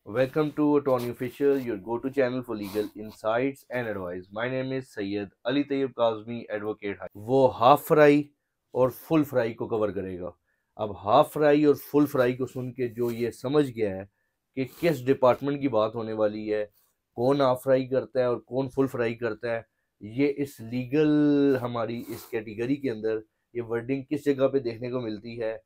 Welcome to Attorney Official, your go-to channel for legal insights and advice. My name is Sayyid Ali Tayyib Kazmi, Advocate High. वो half fry और full fry को cover करेगा। अब half fry और full fry को सुन के जो ये समझ गया है कि किस डिपार्टमेंट की बात होने वाली है, कौन हाफ फ्राई करता है और कौन फुल फ्राई करता है, ये इस लीगल हमारी इस कैटेगरी के अंदर ये वर्डिंग किस जगह पे देखने को मिलती है।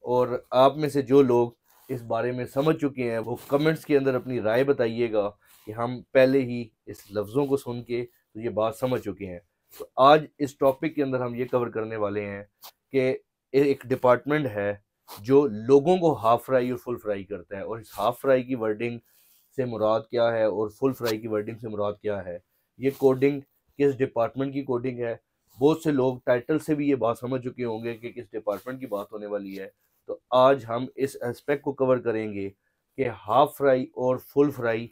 और आप में से जो लोग इस बारे में समझ चुके हैं वो कमेंट्स के अंदर अपनी राय बताइएगा कि हम पहले ही इस लफ्ज़ों को सुन के तो ये बात समझ चुके हैं। तो आज इस टॉपिक के अंदर हम ये कवर करने वाले हैं कि एक डिपार्टमेंट है जो लोगों को हाफ फ्राई और फुल फ्राई करता है, और इस हाफ फ्राई की वर्डिंग से मुराद क्या है और फुल फ्राई की वर्डिंग से मुराद क्या है, ये कोडिंग किस डिपार्टमेंट की कोडिंग है। बहुत से लोग टाइटल से भी ये बात समझ चुके होंगे कि किस डिपार्टमेंट की बात होने वाली है। तो आज हम इस एस्पेक्ट को कवर करेंगे कि हाफ फ्राई और फुल फ्राई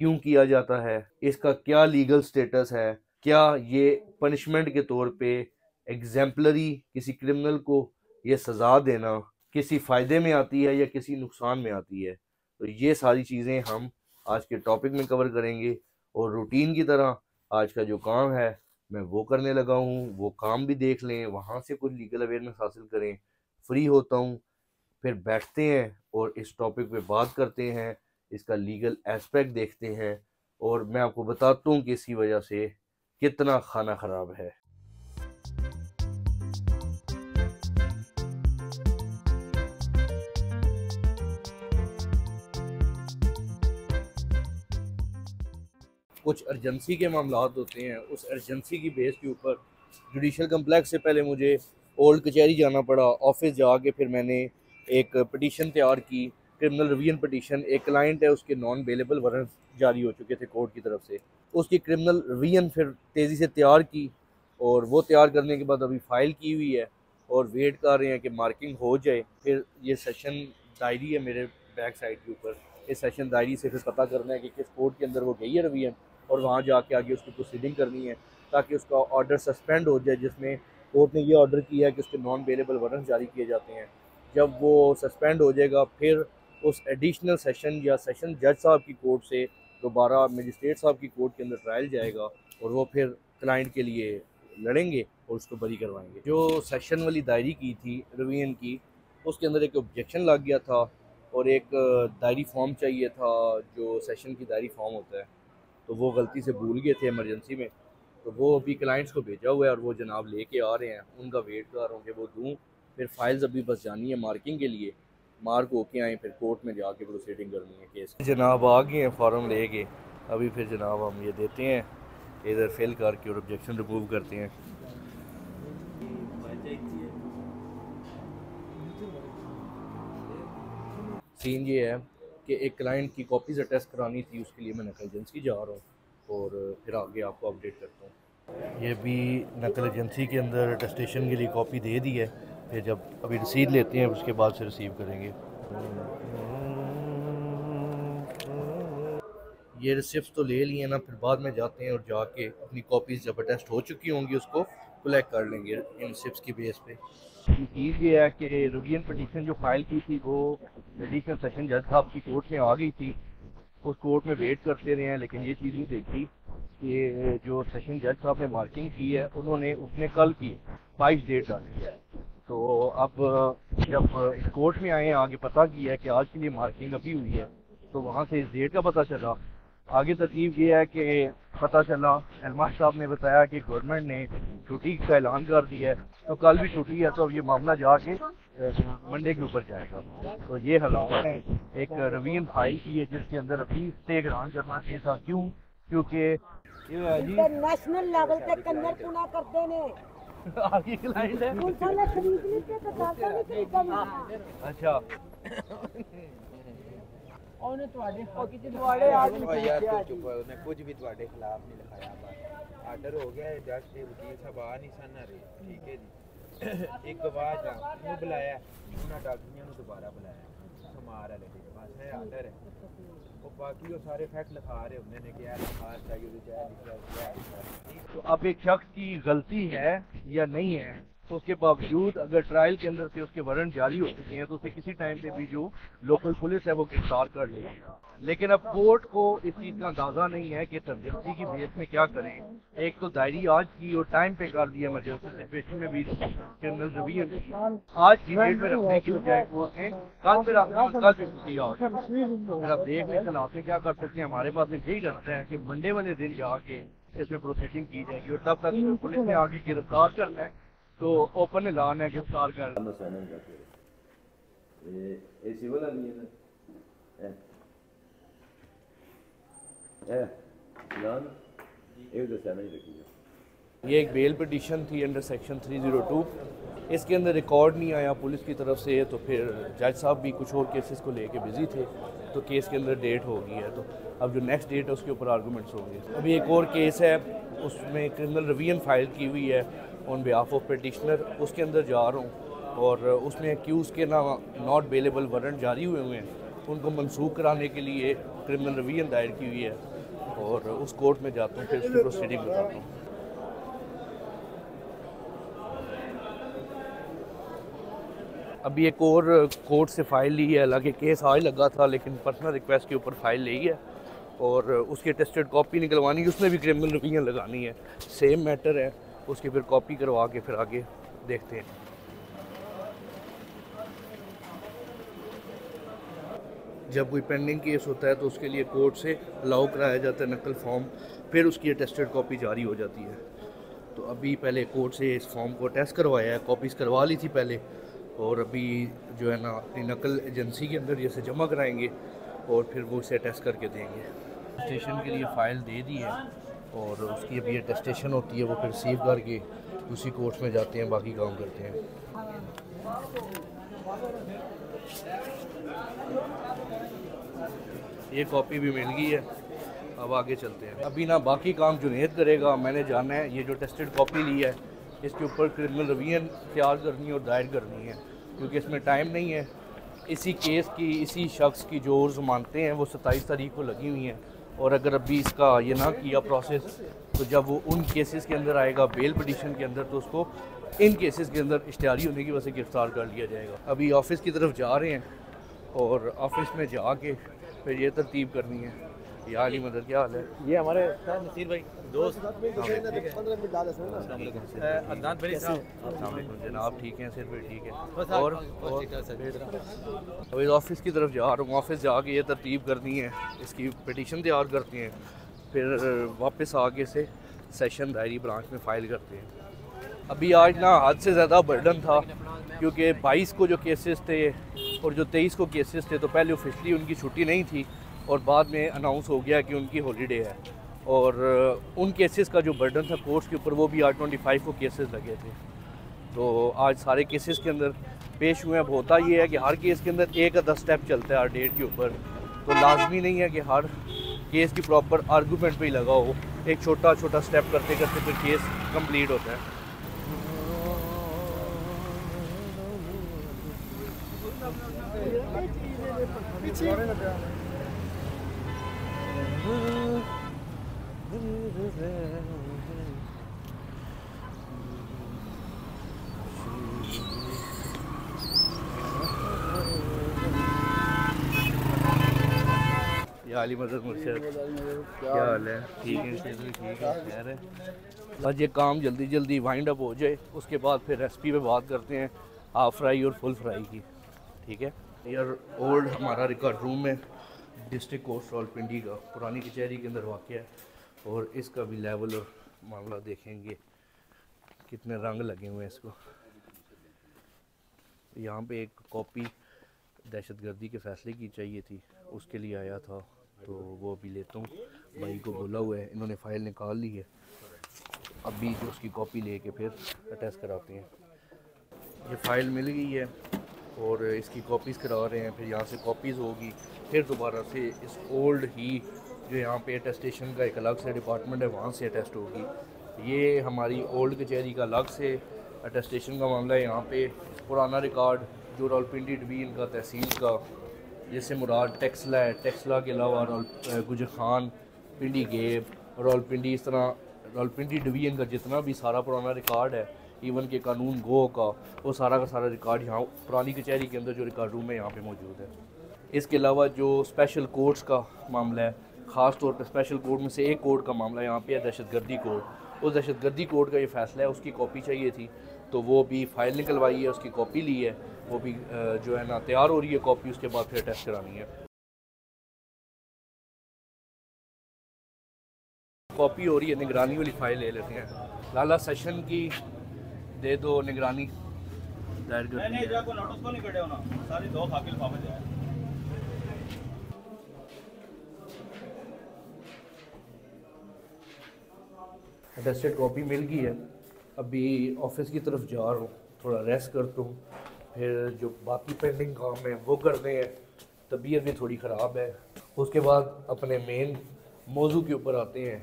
क्यों किया जाता है, इसका क्या लीगल स्टेटस है, क्या ये पनिशमेंट के तौर पे एग्जाम्पलरी किसी क्रिमिनल को ये सज़ा देना किसी फ़ायदे में आती है या किसी नुकसान में आती है। तो ये सारी चीज़ें हम आज के टॉपिक में कवर करेंगे। और रूटीन की तरह आज का जो काम है मैं वो करने लगा हूँ, वो काम भी देख लें, वहाँ से कुछ लीगल अवेयरनेस हासिल करें। फ्री होता हूँ, फिर बैठते हैं और इस टॉपिक पे बात करते हैं, इसका लीगल एस्पेक्ट देखते हैं और मैं आपको बताता हूँ कि इसकी वजह से कितना खाना ख़राब है। कुछ अर्जेंसी के मामलात होते हैं, उस अर्जेंसी की बेस के ऊपर जुडिशल कम्प्लेक्स से पहले मुझे ओल्ड कचहरी जाना पड़ा। ऑफिस जाके फिर मैंने एक पटिशन तैयार की, क्रिमिनल रिवीजन पटिशन। एक क्लाइंट है, उसके नॉन बेलेबल वारंट जारी हो चुके थे कोर्ट की तरफ से, उसकी क्रिमिनल रिवीजन फिर तेज़ी से तैयार की और वो तैयार करने के बाद अभी फ़ाइल की हुई है और वेट कर रहे हैं कि मार्किंग हो जाए। फिर ये सेशन डायरी है मेरे बैक साइड के ऊपर, इस सेशन डायरी से फिर पता करना है कि किस कोर्ट के अंदर वो गई है रिवीजन और वहाँ जाके आगे उसकी प्रोसीडिंग करनी है ताकि उसका ऑर्डर सस्पेंड हो जाए, जिसमें कोर्ट ने ये ऑर्डर किया है कि उसके नॉन बेलेबल वारंट जारी किए जाते हैं। जब वो सस्पेंड हो जाएगा फिर उस एडिशनल सेशन या सेशन जज साहब की कोर्ट से दोबारा मजिस्ट्रेट साहब की कोर्ट के अंदर ट्रायल जाएगा और वो फिर क्लाइंट के लिए लड़ेंगे और उसको बरी करवाएंगे। जो सेशन वाली डायरी की थी रिवीजन की, उसके अंदर एक ऑब्जेक्शन लग गया था और एक डायरी फॉर्म चाहिए था जो सेशन की डायरी फॉर्म होता है, तो वो गलती से भूल गए थे इमरजेंसी में। तो वो अभी क्लाइंट्स को भेजा हुआ है और वो जनाब लेके आ रहे हैं, उनका वेट कर रहा हूँ कि वो दूँ। फिर फाइल्स अभी बस जानी है मार्किंग के लिए, मार्क होके आए फिर कोर्ट में जाके प्रोसीडिंग करनी है केस। जनाब आ गए हैं फॉर्म लेके, अभी फिर जनाब हम ये देते हैं, इधर फिल करके और ऑब्जेक्शन रिमूव करते हैं। सीन ये है कि एक क्लाइंट की कॉपीज़ अटेस्ट करानी थी, उसके लिए मैं नकल एजेंसी जा रहा हूँ और फिर आगे आपको अपडेट करता हूँ। ये भी नकल एजेंसी के अंदर अटेस्टेशन के लिए कॉपी दे दी है, फिर जब अभी रसीद लेते हैं उसके बाद से रिसीव करेंगे। ये रिसिप्ट तो ले लिए ना, फिर बाद में जाते हैं और जाके अपनी कॉपीज़ जब अटेस्ट हो चुकी होंगी उसको कलेक्ट कर लेंगे इन रिसिप्ट्स की बेस पे। चीज़ ये है कि रिवीजन पटिशन जो फाइल की थी वो एडिशनल सेशन जज साहब की कोर्ट में आ गई थी, उस कोर्ट में वेट करते रहे हैं, लेकिन ये चीज़ नहीं देखी कि जो सेशन जज साहब ने मार्किंग की है उन्होंने उसने कल की 22 डेट डाली है। तो अब जब इस कोर्ट में आए, आगे पता किया है कि आज के लिए मार्किंग अभी हुई है, तो वहाँ से इस डेट का पता चला। आगे तरतीब ये है कि पता चला एलमास साहब ने बताया कि गवर्नमेंट ने छुट्टी का ऐलान कर दिया है, तो कल भी छुट्टी है, तो अब ये मामला जाके मंडे के ऊपर जाएगा। तो ये हालात है। एक रवीन फाइल की है जिसके अंदर अभी स्टे ग्रांट करना चाहिए था। क्यों? क्योंकि इंटरनेशनल लेवल पे कन्नड़ पुना करते ने आगे क्लाइंट है। पुलिस ने खरीद ली थे तो दादा ने खरीदा। अच्छा, ਉਹਨੇ ਤੁਹਾਡੇ ਤੁਹਾਡੇ ਆਦਮੀ यार तो चुप है, उसने कुछ भी ਤੁਹਾਡੇ खिलाफ नहीं लिखाया। बस आर्डर हो गया है, जज से वकील साहब आ नहीं सन रहे, ठीक है जी। एक गवाह ਨੂੰ बुलाया, ਉਹਨਾਂ ਡਾਕੂਮੈਂਟਾਂ ਨੂੰ ਦੁਬਾਰਾ बुलाया, समार वाले दिन बस है आर्डर है। और बाकी वो सारे फैक्ट लिखा रहे होंगे ने कि यार लिखा चाहिए, लिखा है। तो अब एक शख्स की गलती है या नहीं है, उसके बावजूद अगर ट्रायल के अंदर से उसके वारंट जारी हो चुके हैं तो उसे किसी टाइम पे भी जो लोकल पुलिस है वो गिरफ्तार कर लेगी। लेकिन अब कोर्ट को इस चीज़ का अंदाजा नहीं है कि तंदरुस्ती की बेस में क्या करें। एक तो डायरी आज की और टाइम पे कर दिया इमरजेंसी सिचुएशन में भी क्रिमिनल रिवीजन की आज की डेट में रखने की बजाय कोर्ट ने कल फिर कल भी किया। फिर आप देख लें चलाते क्या कर सकते हैं। हमारे पास यही रहता है कि मंडे वाले दिन जाके इसमें प्रोसेसिंग की जाएगी और तब तक पुलिस ने आगे गिरफ्तार करना है तो ओपन ऐलान है गिरफ्तार कर ये एक बेल पिटीशन थी अंडर सेक्शन 302। इसके अंदर रिकॉर्ड नहीं आया पुलिस की तरफ से, तो फिर जज साहब भी कुछ और केसेस को लेके बिजी थे तो केस के अंदर डेट हो गई है। तो अब जो नेक्स्ट डेट है उसके ऊपर आर्गूमेंट्स होंगे। अभी एक और केस है उसमें क्रिमिनल रिवीजन फाइल की हुई है ऑन बिहाफ ऑफ पिटिशनर, उसके अंदर जा रहा हूँ और उसमें एक्यूज़ के ना नॉट बेलेबल वारंट जारी हुए हैं, उनको मनसूख कराने के लिए क्रिमिनल रिवीजन दायर की हुई है और उस कोर्ट में जाता हूँ, फिर उसकी प्रोसीडिंग बताता हूँ। अभी एक और कोर्ट से फाइल ली है, हालांकि केस आज लगा था लेकिन पर्सनल रिक्वेस्ट के ऊपर फाइल ली है और उसकी टेस्टेड कॉपी निकलवानी है, उसमें भी क्रिमिनल रिवीजन लगानी है। सेम मैटर है, उसकी फिर कॉपी करवा के फिर आगे देखते हैं। जब कोई पेंडिंग केस होता है तो उसके लिए कोर्ट से अलाउ कराया जाता है नकल फॉर्म, फिर उसकी अटेस्टेड कॉपी जारी हो जाती है। तो अभी पहले कोर्ट से इस फॉर्म को टेस्ट करवाया है, कॉपीज़ करवा ली थी पहले और अभी जो है ना अपनी नकल एजेंसी के अंदर जैसे जमा कराएंगे और फिर वो इसे टेस्ट करके देंगे। अटेस्टेशन के लिए फ़ाइल दे दी है और उसकी अभी अटेस्टेशन होती है, वो फिर रिसीव करके उसी कोर्ट में जाते हैं, बाकी काम करते हैं। ये कॉपी भी मिल गई है, अब आगे चलते हैं। अभी ना बाकी काम जुनैद करेगा, मैंने जाना है ये जो टेस्टेड कॉपी ली है इसके ऊपर क्रिमिनल रिवीजन तैयार करनी है और दायर करनी है, क्योंकि इसमें टाइम नहीं है। इसी केस की इसी शख्स की जो ज़मानतें हैं वो 27 तारीख को लगी हुई हैं और अगर अभी इसका ये ना किया प्रोसेस तो जब वो उन केसेस के अंदर आएगा बेल पिटीशन के अंदर तो उसको इन केसेस के अंदर इश्तिहारी होने की वजह से गिरफ्तार कर लिया जाएगा। अभी ऑफिस की तरफ जा रहे हैं और ऑफिस में जाके फिर ये तरतीब करनी है। या अली मदद क्या हाल है? ये हमारे नसीर भाई दोस्त जनाब ठीक हैं, सिर पे ठीक है। और अभी ऑफिस की तरफ जा रहा हूँ, ऑफिस जाके ये तरतीब करनी है, इसकी पिटीशन तैयार करते हैं, फिर वापस आगे से सेशन दायरी ब्रांच में फ़ाइल करते हैं। अभी आज ना हद से ज़्यादा बर्डन था क्योंकि 22 को जो केसेस थे और जो 23 को केसेस थे तो पहले ऑफिशियली उनकी छुट्टी नहीं थी और बाद में अनाउंस हो गया कि उनकी हॉलीडे है और उन केसेस का जो बर्डन था कोर्ट्स के ऊपर वो भी आज 25 को केसेस लगे थे। तो आज सारे केसेस के अंदर पेश हुए। अब होता ये है कि हर केस के अंदर एक आधा स्टेप चलता है हर डेट के ऊपर, तो लाजमी नहीं है कि हर केस की प्रॉपर आर्गूमेंट पे ही लगा हो, एक छोटा छोटा स्टेप करते करते फिर केस कंप्लीट होता है। अली मदद मुर्शद क्या हाल है? ठीक है, ठीक है, खैर है। बस ये काम जल्दी जल्दी वाइंड अप हो जाए, उसके बाद फिर रेसिपी पे बात करते हैं हाफ फ्राई और फुल फ्राई की। ठीक है यार, ओल्ड हमारा रिकॉर्ड रूम है डिस्ट्रिक्ट कोर्ट रावलपिंडी का, पुरानी कचहरी के अंदर वाक़ है और इसका भी लेवल और मामला देखेंगे कितने रंग लगे हुए हैं इसको। यहाँ पे एक कॉपी दहशतगर्दी के फ़ैसले की चाहिए थी, उसके लिए आया था तो वो अभी लेता हूँ। भाई को बोला हुआ है, इन्होंने फ़ाइल निकाल ली है, अभी जो उसकी कॉपी लेके फिर अटैच कराते हैं। ये फ़ाइल मिल गई है और इसकी कॉपीज़ करा रहे हैं, फिर यहाँ से कॉपीज़ होगी, फिर दोबारा से इस ओल्ड ही जो यहाँ पे अटेस्टेशन का एक अलग से डिपार्टमेंट है वहाँ से अटेस्ट होगी। ये हमारी ओल्ड कचहरी का अलग से अटेस्टेशन का मामला है। यहाँ पे पुराना रिकॉर्ड जो रावलपिंडी डिवीजन का तहसील का, जैसे मुराद टेक्सला है, टेक्सला के अलावा गुजर खान, पिंडी गेब, रावलपिंडी, इस तरह रावलपिंडी डिवीजन का जितना भी सारा पुराना रिकॉर्ड है इवन के कानून गो का, वो सारा का सारा रिकॉर्ड यहाँ पुरानी कचहरी के अंदर जो रिकॉर्ड रूम है यहाँ पे मौजूद है। इसके अलावा जो स्पेशल कोर्ट्स का मामला है, ख़ास तौर पर स्पेशल कोर्ट में से एक कोर्ट का मामला यहाँ पे है दहशतगर्दी कोर्ट। उस दहशतगर्दी कोर्ट का ये फ़ैसला है, उसकी कॉपी चाहिए थी, तो वो भी फ़ाइल निकलवाई है, उसकी कॉपी ली है, वो भी जो है ना तैयार हो रही है कॉपी, उसके बाद फिर टेस्ट करानी है। कॉपी हो रही है, निगरानी वाली फ़ाइल ले लेते हैं। लाला सेशन की दे दो निगरानी दायर कर अटेस्टेड कॉपी मिल गई है। अभी ऑफिस की तरफ जा रहा हूँ, थोड़ा रेस्ट करता हूँ, फिर जो बाकी पेंडिंग काम है वो करने हैं। तबीयत भी थोड़ी ख़राब है। उसके बाद अपने मेन मौजू के ऊपर आते हैं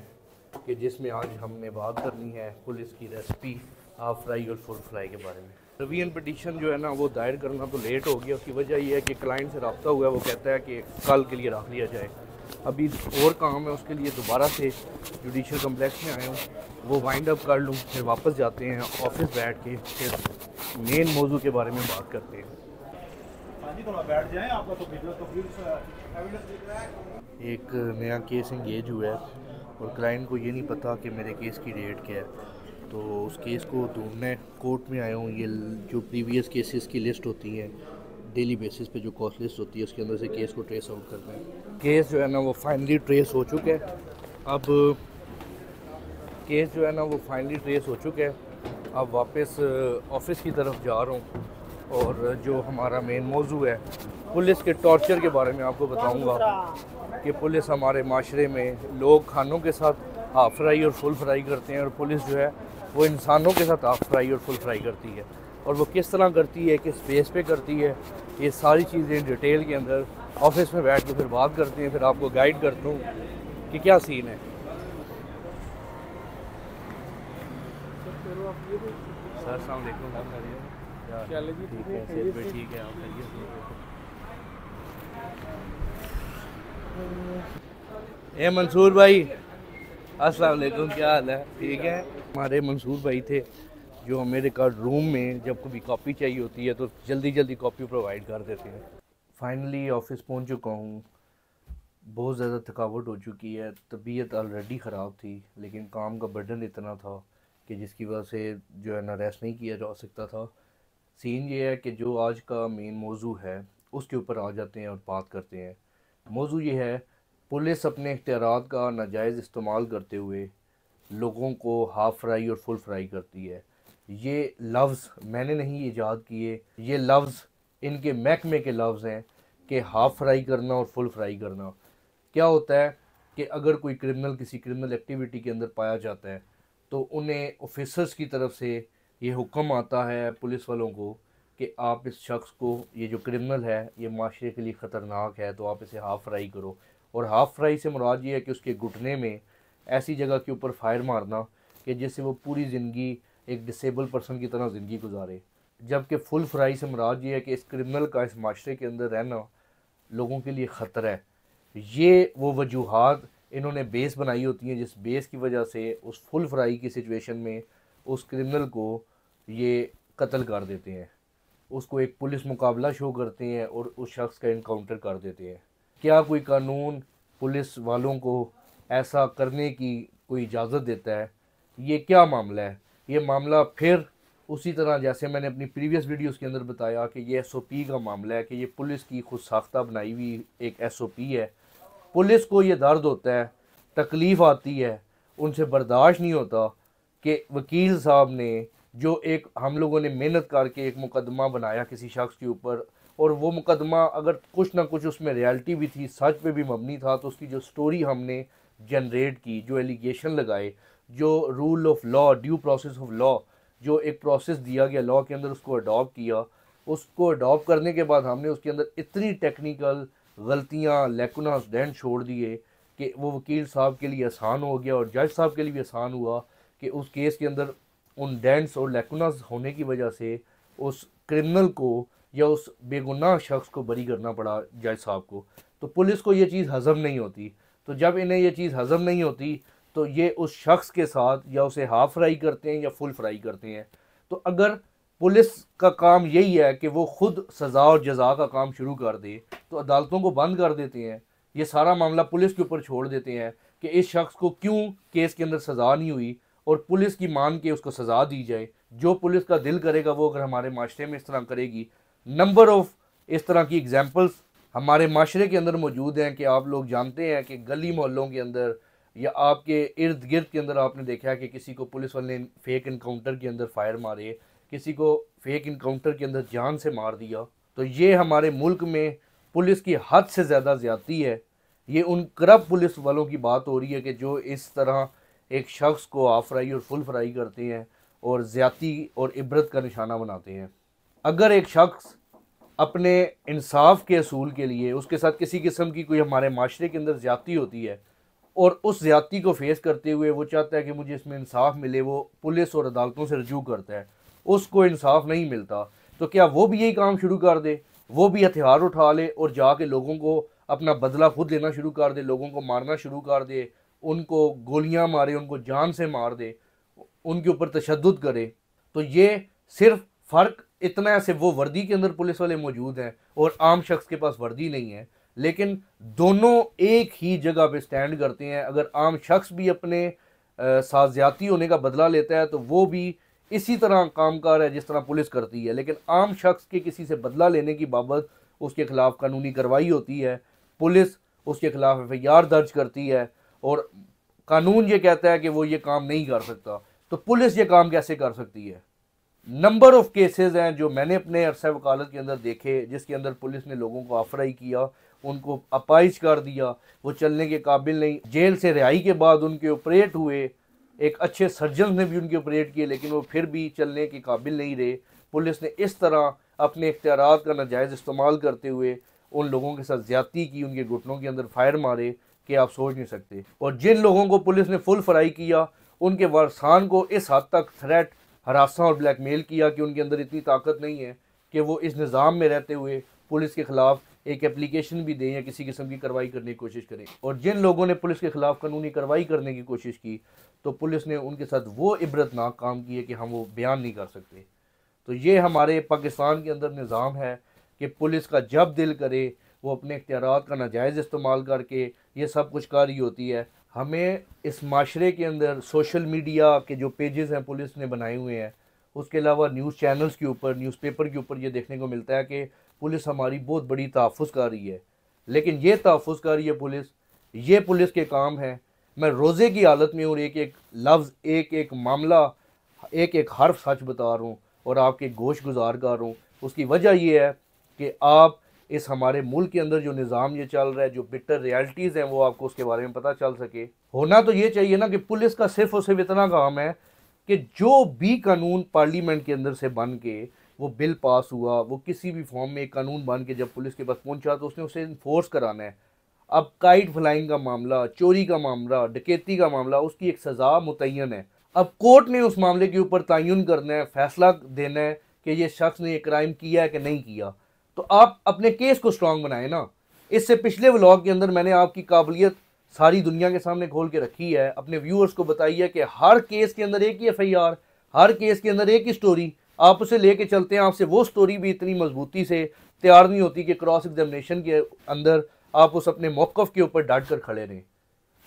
कि जिसमें आज हमने बात करनी है पुलिस की रेसिपी हाफ फ्राई और फुल फ्राई के बारे में। रिवीजन पटिशन जो है ना वो दायर करना तो लेट हो गया। उसकी वजह यह है कि क्लाइंट से रब्ता हुआ है, वो कहता है कि कल के लिए रख लिया जाए। अभी और काम है, उसके लिए दोबारा से जुडिशल कम्प्लेक्स में आया हूँ, वो वाइंड अप कर लूँ, फिर वापस जाते हैं ऑफिस बैठ के, फिर मेन मौजू के बारे में बात करते हैं। एक नया केस इंगेज हुआ है और क्लाइंट को ये नहीं पता कि मेरे केस की डेट क्या है, तो उस केस को ढूंढने कोर्ट में आया हूँ। ये जो प्रीवियस केसेस की लिस्ट होती है डेली बेसिस पे, जो कॉस्ट लिस्ट होती है, उसके अंदर से केस को ट्रेस आउट करना है। केस जो है ना वो फाइनली ट्रेस हो चुका है। अब केस जो है ना वो फाइनली ट्रेस हो चुका है। अब वापस ऑफिस की तरफ जा रहा हूँ और जो हमारा मेन मौजू है पुलिस के टॉर्चर के बारे में आपको बताऊँगा कि पुलिस हमारे माशरे में लोग खानों के साथ हाफ फ्राई और फुल फ्राई करते हैं, और पुलिस जो है वो इंसानों के साथ हाफ फ्राई और फुल फ्राई करती है, और वो किस तरह करती है, किस बेस पे करती है, ये सारी चीज़ें डिटेल के अंदर ऑफिस में बैठ के फिर बात करते हैं। फिर आपको गाइड करता हूँ कि क्या सीन है। सर अस्सलाम वालेकुम। ठीक है, सेहत भी ठीक है, आप कहिए। ए मंसूर भाई, अस्सलाम वालेकुम, क्या हाल है? ठीक है। हमारे मंसूर भाई थे जो मेरे कार्ड रूम में जब कभी कॉपी चाहिए होती है तो जल्दी जल्दी कॉपी प्रोवाइड कर देते हैं। फाइनली ऑफिस पहुंच चुका हूँ। बहुत ज़्यादा थकावट हो चुकी है, तबीयत ऑलरेडी ख़राब थी, लेकिन काम का बर्डन इतना था कि जिसकी वजह से जो है ना रेस्ट नहीं किया जा सकता था। सीन ये है कि जो आज का मेन मौजू है उसके ऊपर आ जाते हैं और बात करते हैं। मौजू ये है, पुलिस अपने इख्तियारात का नाजायज़ इस्तेमाल करते हुए लोगों को हाफ़ फ्राई और फुल फ्राई करती है। ये लफ्ज़ मैंने नहीं ईजाद किए, ये लफ्ज़ इनके महकमे के लफ्ज़ हैं कि हाफ़ फ्राई करना और फुल फ्राई करना। क्या होता है कि अगर कोई क्रिमिनल किसी क्रिमिनल एक्टिविटी के अंदर पाया जाता है तो उन्हें ऑफिसर्स की तरफ से ये हुक्म आता है पुलिस वालों को कि आप इस शख्स को, ये जो क्रिमिनल है ये माशरे के लिए ख़तरनाक है, तो आप इसे हाफ़ फ्राई करो। और हाफ़ फ्राई से मुराद ये है कि उसके घुटने में ऐसी जगह के ऊपर फायर मारना कि जिससे वो पूरी ज़िंदगी एक डिसेबल पर्सन की तरह ज़िंदगी गुजारे। जबकि फुल फ्राई से मुराद ये है कि इस क्रिमिनल का इस माशरे के अंदर रहना लोगों के लिए ख़तरा है। ये वो वजूहात इन्होंने बेस बनाई होती हैं जिस बेस की वजह से उस फुल फ्राई की सिचुएशन में उस क्रिमिनल को ये कत्ल कर देते हैं, उसको एक पुलिस मुकाबला शो करते हैं और उस शख्स का इनकाउंटर कर देते हैं। क्या कोई कानून पुलिस वालों को ऐसा करने की कोई इजाज़त देता है? ये क्या मामला है? ये मामला फिर उसी तरह जैसे मैंने अपनी प्रीवियस वीडियोस के अंदर बताया कि ये SOP का मामला है कि ये पुलिस की खुद साख्ता बनाई हुई एक SOP है। पुलिस को ये दर्द होता है, तकलीफ़ आती है, उनसे बर्दाश्त नहीं होता कि वकील साहब ने जो एक हम लोगों ने मेहनत करके एक मुकदमा बनाया किसी शख्स के ऊपर, और वो मुकदमा अगर कुछ ना कुछ उसमें रियलिटी भी थी, सच पे भी मबनी था, तो उसकी जो स्टोरी हमने जनरेट की, जो एलिगेशन लगाए, जो rule of law, due process of law, जो एक प्रोसेस दिया गया लॉ के अंदर, उसको अडॉप्ट किया। उसको अडॉप्ट करने के बाद हमने उसके अंदर इतनी टेक्निकल गलतियाँ, लेकुनास, डेंट छोड़ दिए कि वो वकील साहब के लिए आसान हो गया और जज साहब के लिए भी आसान हुआ कि उस केस के अंदर उन डेंट्स और लेकुनास होने की वजह से उस क्रिमिनल को या उस बेगुनाह शख्स को बरी करना पड़ा जज साहब को। तो पुलिस को ये चीज़ हज़म नहीं होती, तो जब इन्हें ये चीज़ हज़म नहीं होती तो ये उस शख्स के साथ या उसे हाफ़ फ्राई करते हैं या फुल फ्राई करते हैं। तो अगर पुलिस का काम यही है कि वो खुद सज़ा और जज़ा का काम शुरू कर दे तो अदालतों को बंद कर देते हैं, ये सारा मामला पुलिस के ऊपर छोड़ देते हैं कि इस शख्स को क्यों केस के अंदर सज़ा नहीं हुई और पुलिस की मान के उसको सज़ा दी जाए। जो पुलिस का दिल करेगा वो अगर हमारे माशरे में इस तरह करेगी, नंबर ऑफ़ इस तरह की एग्जांपल्स हमारे माशरे के अंदर मौजूद हैं कि आप लोग जानते हैं कि गली मोहल्लों के अंदर या आपके इर्द गिर्द के अंदर आपने देखा है कि किसी को पुलिस वाले ने फेक इनकाउंटर के अंदर फायर मारे, किसी को फेक इनकाउंटर के अंदर जान से मार दिया। तो ये हमारे मुल्क में पुलिस की हद से ज़्यादा ज़्यादती है। ये उन करप्ट पुलिस वालों की बात हो रही है कि जो इस तरह एक शख्स को हाफ फ्राई और फुल फ्राई करते हैं और ज़्यादती और इबरत का निशाना बनाते हैं। अगर एक शख्स अपने इंसाफ के असूल के लिए उसके साथ किसी किस्म की कोई हमारे माशरे के अंदर ज़्यादती होती है और उस ज़्यादती को फेस करते हुए वो चाहता है कि मुझे इसमें इंसाफ मिले, वो पुलिस और अदालतों से रजू करता है, उसको इंसाफ नहीं मिलता, तो क्या वो भी यही काम शुरू कर दे, वो भी हथियार उठा ले और जाके लोगों को अपना बदला खुद लेना शुरू कर दे, लोगों को मारना शुरू कर दे, उनको गोलियां मारे, उनको जान से मार दे, उनके ऊपर तशद्दुद करे। तो ये सिर्फ फ़र्क इतना है, सिर्फ वो वर्दी के अंदर पुलिस वाले मौजूद हैं और आम शख्स के पास वर्दी नहीं है, लेकिन दोनों एक ही जगह पे स्टैंड करते हैं। अगर आम शख्स भी अपने साथ ज़्यादती होने का बदला लेता है तो वो भी इसी तरह काम कर है जिस तरह पुलिस करती है, लेकिन आम शख्स के किसी से बदला लेने की बाबत उसके खिलाफ कानूनी कार्रवाई होती है, पुलिस उसके खिलाफ FIR दर्ज करती है और कानून ये कहता है कि वो ये काम नहीं कर सकता। तो पुलिस ये काम कैसे कर सकती है? नंबर ऑफ़ केसेस हैं जो मैंने अपने अरसा वकालत के अंदर देखे जिसके अंदर पुलिस ने लोगों को अफराई किया, उनको अपाइज कर दिया, वो चलने के काबिल नहीं, जेल से रिहाई के बाद उनके ऑपरेट हुए, एक अच्छे सर्जन ने भी उनके ऑपरेट किए लेकिन वो फिर भी चलने के काबिल नहीं रहे। पुलिस ने इस तरह अपने इख्तियारात का नाजायज़ इस्तेमाल करते हुए उन लोगों के साथ ज़्यादती की, उनके घुटनों के अंदर फायर मारे कि आप सोच नहीं सकते। और जिन लोगों को पुलिस ने फुल फ्राई किया उनके वारसान को इस हद तक थ्रेट, हरासा और ब्लैकमेल किया कि उनके अंदर इतनी ताकत नहीं है कि वो इस निज़ाम में रहते हुए पुलिस के ख़िलाफ़ एक एप्लीकेशन भी दें या किसी किस्म की कार्रवाई करने की कोशिश करें। और जिन लोगों ने पुलिस के ख़िलाफ़ कानूनी कार्रवाई करने की कोशिश की तो पुलिस ने उनके साथ वो इबरतनाक काम किए कि हम वो बयान नहीं कर सकते। तो ये हमारे पाकिस्तान के अंदर निज़ाम है कि पुलिस का जब दिल करे वो अपने इख्तियारात का नाजायज़ इस्तेमाल करके ये सब कुछ कर रही होती है। हमें इस माशरे के अंदर सोशल मीडिया के जो पेजेस हैं पुलिस ने बनाए हुए हैं, उसके अलावा न्यूज़ चैनल्स के ऊपर, न्यूज़पेपर के ऊपर ये देखने को मिलता है कि पुलिस हमारी बहुत बड़ी तहफ़्फ़ुज़ कर रही है। लेकिन ये तहफ़्फ़ुज़ कर रही है पुलिस, ये पुलिस के काम है। मैं रोज़े की हालत में और एक एक लफ्ज़, एक एक मामला, एक एक हर्फ सच बता रहा हूँ और आपके गोश गुजार कर रहा हूँ। उसकी वजह यह है कि आप इस हमारे मुल्क के अंदर जो निज़ाम ये चल रहा है, जो बिटर रियलिटीज़ हैं, वो आपको उसके बारे में पता चल सके। होना तो ये चाहिए ना कि पुलिस का सिर्फ और सिर्फ इतना काम है कि जो भी कानून पार्लियामेंट के अंदर से बन के वो बिल पास हुआ, वो किसी भी फॉर्म में एक कानून बन के जब पुलिस के पास पहुंचा तो उसने उसे इन्फोर्स कराना है। अब काइट फ्लाइंग का मामला, चोरी का मामला, डकैती का मामला, उसकी एक सज़ा मुतय्यन है। अब कोर्ट ने उस मामले के ऊपर तयन करना है, फैसला देना है कि ये शख्स ने ये क्राइम किया है कि नहीं किया। तो आप अपने केस को स्ट्रॉन्ग बनाए ना। इससे पिछले व्लॉग के अंदर मैंने आपकी काबिलियत सारी दुनिया के सामने खोल के रखी है, अपने व्यूअर्स को बताई है कि हर केस के अंदर एक ही FIR, हर केस के अंदर एक ही स्टोरी, आप उसे लेके चलते हैं। आपसे वो स्टोरी भी इतनी मजबूती से तैयार नहीं होती कि क्रॉस एग्जामिनेशन के अंदर आप उस अपने मौक़िफ़ के ऊपर डट कर खड़े रहें।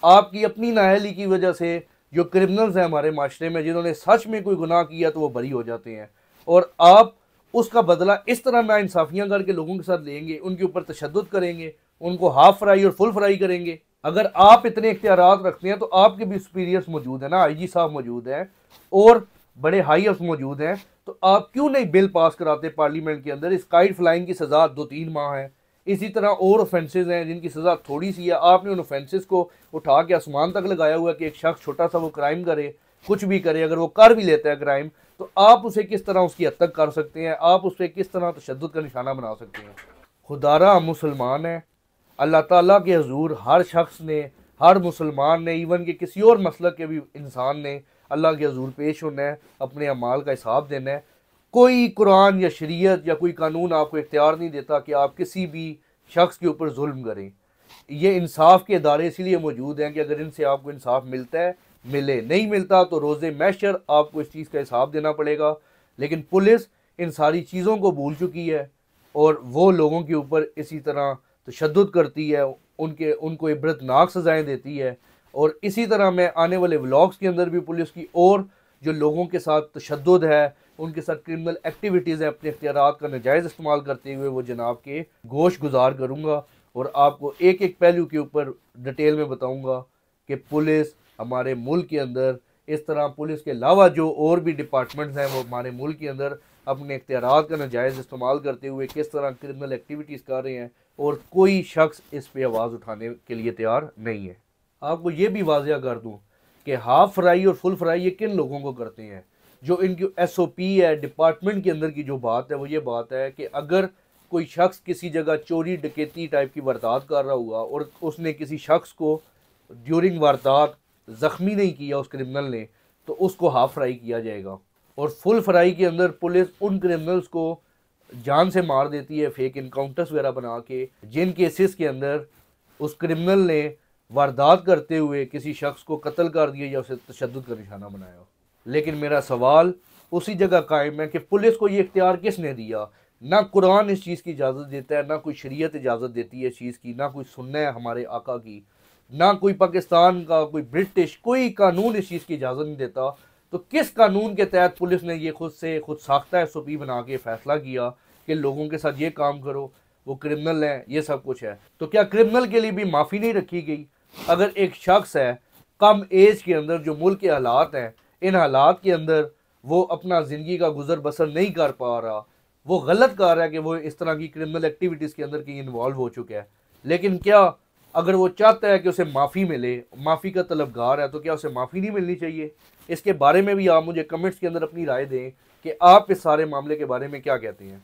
आपकी अपनी नाअहली की वजह से जो क्रिमिनल्स हैं हमारे माशरे में, जिन्होंने सच में कोई गुनाह किया तो वो बरी हो जाते हैं और आप उसका बदला इस तरह नाइंसाफ़ियाँ करके लोगों के साथ लेंगे, उनके ऊपर तशद्दुद करेंगे, उनको हाफ फ्राई और फुल फ्राई करेंगे। अगर आप इतने इख्तियारात रखते हैं तो आपके भी सुपीरियर्स मौजूद हैं ना, IG साहब मौजूद हैं और बड़े हाई अफ्स मौजूद हैं, तो आप क्यों नहीं बिल पास कराते पार्लियामेंट के अंदर? इस काइट फ्लाइंग की सज़ा 2-3 माह है। इसी तरह और ऑफेंसेस हैं जिनकी सज़ा थोड़ी सी है। आपने उन ऑफेंसेस को उठा के आसमान तक लगाया हुआ है कि एक शख्स छोटा सा वो क्राइम करे, कुछ भी करे, अगर वो कर भी लेता है क्राइम तो आप उसे किस तरह उसकी हद तक कर सकते हैं, आप उसे किस तरह तशद्दुद का निशाना बना सकते हैं। खुदारा हम मुसलमान हैं, अल्लाह ताला के हुजूर हर शख्स ने, हर मुसलमान ने, इवन के किसी और मसलक के भी इंसान ने अल्लाह के हुजूर पेश होना है, अपने अमाल का हिसाब देना है। कोई कुरान या शरीयत या कोई कानून आपको इख्तियार नहीं देता कि आप किसी भी शख्स के ऊपर जुल्म करें। ये इंसाफ के इदारे इसीलिए मौजूद हैं कि अगर इनसे आपको इंसाफ मिलता है मिले, नहीं मिलता तो रोज़े महशर आपको इस चीज़ का हिसाब देना पड़ेगा। लेकिन पुलिस इन सारी चीज़ों को भूल चुकी है और वो लोगों के ऊपर इसी तरह तशद्दुद करती है, उनको इबरतनाक सज़ाएँ देती है। और इसी तरह मैं आने वाले व्लॉग्स के अंदर भी पुलिस की और जो लोगों के साथ तशद्दुद है, उनके साथ क्रिमिनल एक्टिविटीज़ हैं, अपने इख्तियारात का नाजायज़ इस्तेमाल करते हुए वो जनाब के गोश गुजार करूँगा और आपको एक एक पहलू के ऊपर डिटेल में बताऊँगा कि पुलिस हमारे मुल्क के अंदर इस तरह पुलिस के अलावा जो और भी डिपार्टमेंट्स हैं वो हमारे मुल्क के अंदर अपने इख्तियारात का नाजायज़ इस्तेमाल करते हुए किस तरह क्रिमिनल एक्टिविटीज़ कर रहे हैं और कोई शख्स इस पर आवाज़ उठाने के लिए तैयार नहीं है। आपको ये भी वाज़िया कर दूँ कि हाफ फ्राई और फुल फ्राई ये किन लोगों को करते हैं। जो इनकी SOP है डिपार्टमेंट के अंदर की जो बात है वो ये बात है कि अगर कोई शख्स किसी जगह चोरी डकैती टाइप की वारदात कर रहा हुआ और उसने किसी शख्स को ड्यूरिंग वारदात ज़ख्मी नहीं किया उस क्रिमिनल ने, तो उसको हाफ फ्राई किया जाएगा। और फुल फ्राई के अंदर पुलिस उन क्रिमिनल्स को जान से मार देती है फेक इनकाउंटर्स वगैरह बना के, जिन केसेस के अंदर उस क्रिमिनल ने वारदात करते हुए किसी शख्स को कत्ल कर दिया या उसे तशद्दुद का निशाना बनाया। लेकिन मेरा सवाल उसी जगह कायम है कि पुलिस को ये इख्तियार किसने दिया। ना कुरान इस चीज़ की इजाज़त देता है, ना कोई शरीयत इजाज़त देती है इस चीज़ की, ना कोई सुन्ना है हमारे आका की, ना कोई पाकिस्तान का कोई ब्रिटिश कोई कानून इस चीज़ की इजाज़त नहीं देता। तो किस कानून के तहत पुलिस ने ये खुद साख्ता SOP बना के फ़ैसला किया कि लोगों के साथ ये काम करो, वो क्रिमिनल हैं, ये सब कुछ है। तो क्या क्रिमिनल के लिए भी माफ़ी नहीं रखी गई? अगर एक शख्स है कम एज के अंदर, जो मुल्क के हालात हैं, इन हालात के अंदर वो अपना ज़िंदगी का गुजर बसर नहीं कर पा रहा, वो गलत कर रहा है कि वो इस तरह की क्रिमिनल एक्टिविटीज़ के अंदर कहीं इन्वॉल्व हो चुका है, लेकिन क्या अगर वो चाहता है कि उसे माफ़ी मिले, माफ़ी का तलबगार है, तो क्या उसे माफ़ी नहीं मिलनी चाहिए? इसके बारे में भी आप मुझे कमेंट्स के अंदर अपनी राय दें कि आप इस सारे मामले के बारे में क्या कहते हैं।